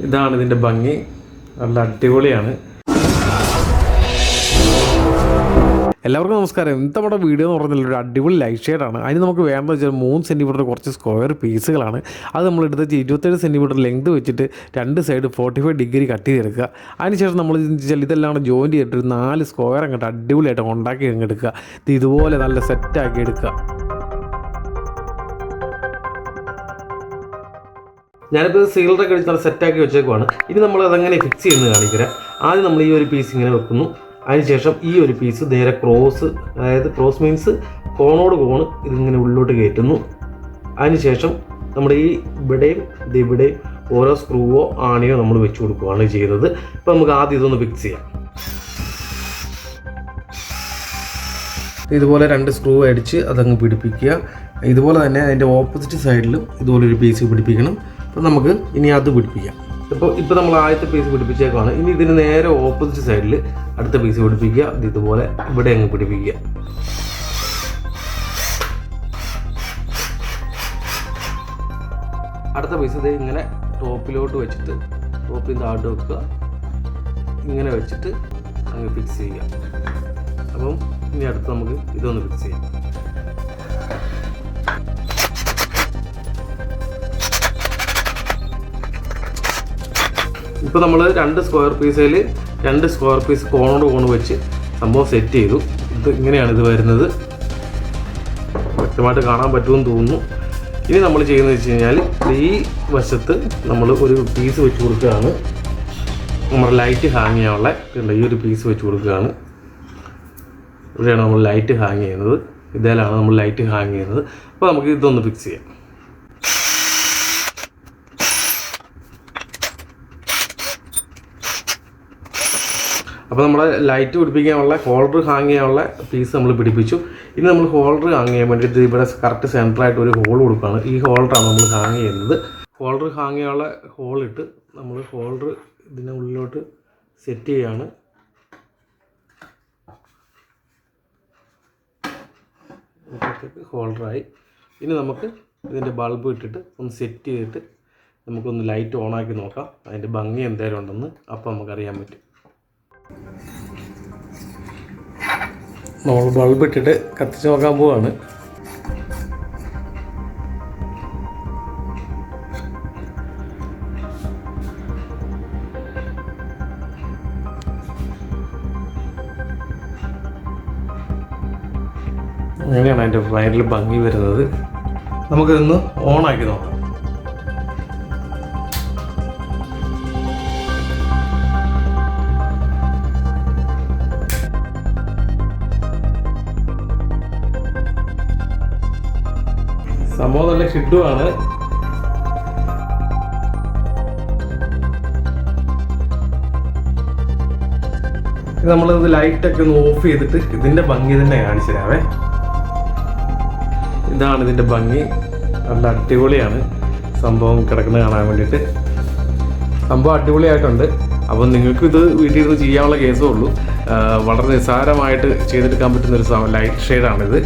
ഇതാണ് ഇതിൻ്റെ ഭംഗി. നല്ല അടിപൊളിയാണ്. എല്ലാവർക്കും നമസ്കാരം. ഇന്നത്തെ നമ്മുടെ വീഡിയോ എന്ന് പറഞ്ഞാൽ ഒരു അടിപൊളി ലൈറ്റ് ഷെയ്ഡാണ്. അതിന് നമുക്ക് വേണ്ടതെന്ന് വെച്ചാൽ 3 സെൻറ്റിമീറ്റർ കുറച്ച് സ്ക്വയർ പീസുകളാണ്. അത് നമ്മൾ എടുത്ത് 27 സെൻറ്റിമീറ്റർ ലെങ്ത് വെച്ചിട്ട് 2 സൈഡ് 45 ഡിഗ്രി കട്ട് ചെയ്തെടുക്കുക. അതിനുശേഷം നമ്മൾ ഇതെല്ലാം ജോയിൻറ്റ് ചെയ്തിട്ട് 4 സ്ക്വയർ അങ്ങോട്ട് അടിപൊളിയായിട്ട് ഉണ്ടാക്കി എടുക്കുക. ഇതുപോലെ നല്ല സെറ്റാക്കി എടുക്കുക. ഞാനിപ്പോൾ സീലറൊക്കെ അടിച്ച് നല്ല സെറ്റാക്കി വെച്ചേക്കുവാണ്. ഇനി നമ്മൾ അതെങ്ങനെ ഫിക്സ് ചെയ്യുന്നത് കാണിക്കാം. ആദ്യം നമ്മൾ ഈ ഒരു പീസ് ഇങ്ങനെ വെക്കുന്നു. അതിനുശേഷം ഈ ഒരു പീസ് നേരെ ക്രോസ്, അതായത് ക്രോസ് മീൻസ് കോണോട് കോണ് ഇതിങ്ങനെ ഉള്ളിലോട്ട് കയറ്റുന്നു. അതിനുശേഷം നമ്മുടെ ഈ ഇവിടെയും ഓരോ സ്ക്രൂവോ ആണിയോ നമ്മൾ വെച്ച് കൊടുക്കുകയാണ് ചെയ്യുന്നത്. ഇപ്പോൾ നമുക്ക് ആദ്യം ഇതൊന്ന് ഫിക്സ് ചെയ്യാം. ഇതുപോലെ 2 സ്ക്രൂ അടിച്ച് അതങ്ങ് പിടിപ്പിക്കുക. ഇതുപോലെ തന്നെ അതിൻ്റെ ഓപ്പോസിറ്റ് സൈഡിലും ഇതുപോലൊരു പീസ് പിടിപ്പിക്കണം. അപ്പോൾ നമുക്ക് ഇനി അത് പിടിപ്പിക്കാം. ഇപ്പോൾ നമ്മൾ ആദ്യത്തെ പീസ് പിടിപ്പിച്ചേക്കാണ്. ഇനി ഇതിന് നേരെ ഓപ്പോസിറ്റ് സൈഡിൽ അടുത്ത പീസ് പിടിപ്പിക്കുക. ഇതുപോലെ ഇവിടെ അങ്ങ് പിടിപ്പിക്കുക. അടുത്ത പീസ് ഇത് ഇങ്ങനെ ടോപ്പിലോട്ട് വെച്ചിട്ട് ടോപ്പിൽ നിന്ന് താഴോട്ട് വെക്കുക. ഇങ്ങനെ വെച്ചിട്ട് അങ്ങ് ഫിക്സ് ചെയ്യുക. അപ്പം ഇനി അടുത്ത് നമുക്ക് ഇതൊന്ന് ഫിക്സ് ചെയ്യാം. ഇപ്പോൾ നമ്മൾ 2 സ്ക്വയർ പീസിൽ 2 സ്ക്വയർ പീസ് കോണോട് കോണ് വെച്ച് സംഭവം സെറ്റ് ചെയ്തു. ഇത് ഇങ്ങനെയാണ് ഇത് വരുന്നത്. വ്യക്തമായിട്ട് കാണാൻ പറ്റുമെന്ന് തോന്നുന്നു. ഇനി നമ്മൾ ചെയ്യുന്നത് വെച്ച് കഴിഞ്ഞാൽ ഈ വശത്ത് നമ്മൾ ഒരു പീസ് വെച്ച് കൊടുക്കുകയാണ്. നമ്മുടെ ലൈറ്റ് ഹാങ് ചെയ്യാനുള്ള ഈ ഒരു പീസ് വെച്ച് കൊടുക്കുകയാണ്. ഇവിടെയാണ് നമ്മൾ ലൈറ്റ് ഹാങ് ചെയ്യുന്നത്. ഇതിലാണ് നമ്മൾ ലൈറ്റ് ഹാങ് ചെയ്യുന്നത്. അപ്പോൾ നമുക്ക് ഇതൊന്ന് ഫിക്സ് ചെയ്യാം. അപ്പോൾ നമ്മുടെ ലൈറ്റ് പിടിപ്പിക്കാനുള്ള ഹോൾഡർ ഹാങ് ചെയ്യാനുള്ള പീസ് നമ്മൾ പിടിപ്പിച്ചു. ഇനി നമ്മൾ ഹോൾഡർ ഹാങ് ചെയ്യാൻ വേണ്ടിയിട്ട് ഇവിടെ കറക്റ്റ് സെൻറ്ററായിട്ട് ഒരു ഹോൾ കൊടുക്കുകയാണ്. ഈ ഹോൾഡറാണ് നമ്മൾ ഹാങ് ചെയ്യുന്നത്. ഹോൾഡർ ഹാങ് ചെയ്യാനുള്ള ഹോളിട്ട് നമ്മൾ ഹോൾഡർ ഇതിൻ്റെ ഉള്ളിലോട്ട് സെറ്റ് ചെയ്യുകയാണ്. ഹോൾഡറായി. ഇനി നമുക്ക് ഇതിൻ്റെ ബൾബ് ഇട്ടിട്ട് ഒന്ന് സെറ്റ് ചെയ്തിട്ട് നമുക്കൊന്ന് ലൈറ്റ് ഓണാക്കി നോക്കാം. അതിൻ്റെ ഭംഗി എന്തായാലും ഉണ്ടെന്ന് അപ്പോൾ നമുക്കറിയാൻ പറ്റും. നമ്മൾ ബൾബ് ഇട്ടിട്ട് കത്തിച്ച് നോക്കാൻ പോവാണ്. അങ്ങനെയാണ് അതിൻ്റെ ഫൈനൽ ഭംഗി വരുന്നത്. നമുക്കിതൊന്ന് ഓണാക്കി നോക്കാം. സംഭവം നല്ല ഷിഡുമാണ്. നമ്മളിത് ലൈറ്റൊക്കെ ഒന്ന് ഓഫ് ചെയ്തിട്ട് ഇതിൻ്റെ ഭംഗി തന്നെ കാണിച്ചു തരാവേ. ഇതാണ് ഇതിൻ്റെ ഭംഗി. നല്ല അടിപൊളിയാണ് സംഭവം കിടക്കുന്നത് കാണാൻ വേണ്ടിയിട്ട്. സംഭവം അടിപൊളിയായിട്ടുണ്ട്. അപ്പം നിങ്ങൾക്കും ഇത് വീട്ടിൽ ഇരുന്ന് ചെയ്യാനുള്ള കേസേ ഉള്ളൂ. വളരെ നിസ്സാരമായിട്ട് ചെയ്തെടുക്കാൻ പറ്റുന്നൊരു ലൈറ്റ് ഷെയ്ഡാണിത്.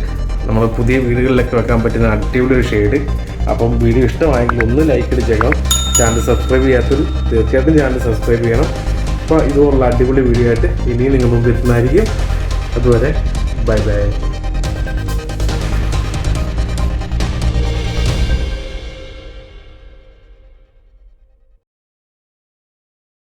നമ്മൾ പുതിയ വീടുകളിലൊക്കെ വെക്കാൻ പറ്റുന്ന അടിപൊളി ഒരു ഷെയ്ഡ്. അപ്പം വീഡിയോ ഇഷ്ടമായെങ്കിൽ ഒന്ന് ലൈക്ക് അടിച്ചേക്കണം. ചാനൽ സബ്സ്ക്രൈബ് ചെയ്യാത്തവർ തീർച്ചയായിട്ടും ചാനൽ സബ്സ്ക്രൈബ് ചെയ്യണം. അപ്പോൾ ഇതുപോലുള്ള അടിപൊളി വീഡിയോ ആയിട്ട് ഇനിയും നിങ്ങൾ മുമ്പ് എത്തുന്നതായിരിക്കും. അതുവരെ ബൈ ബൈ.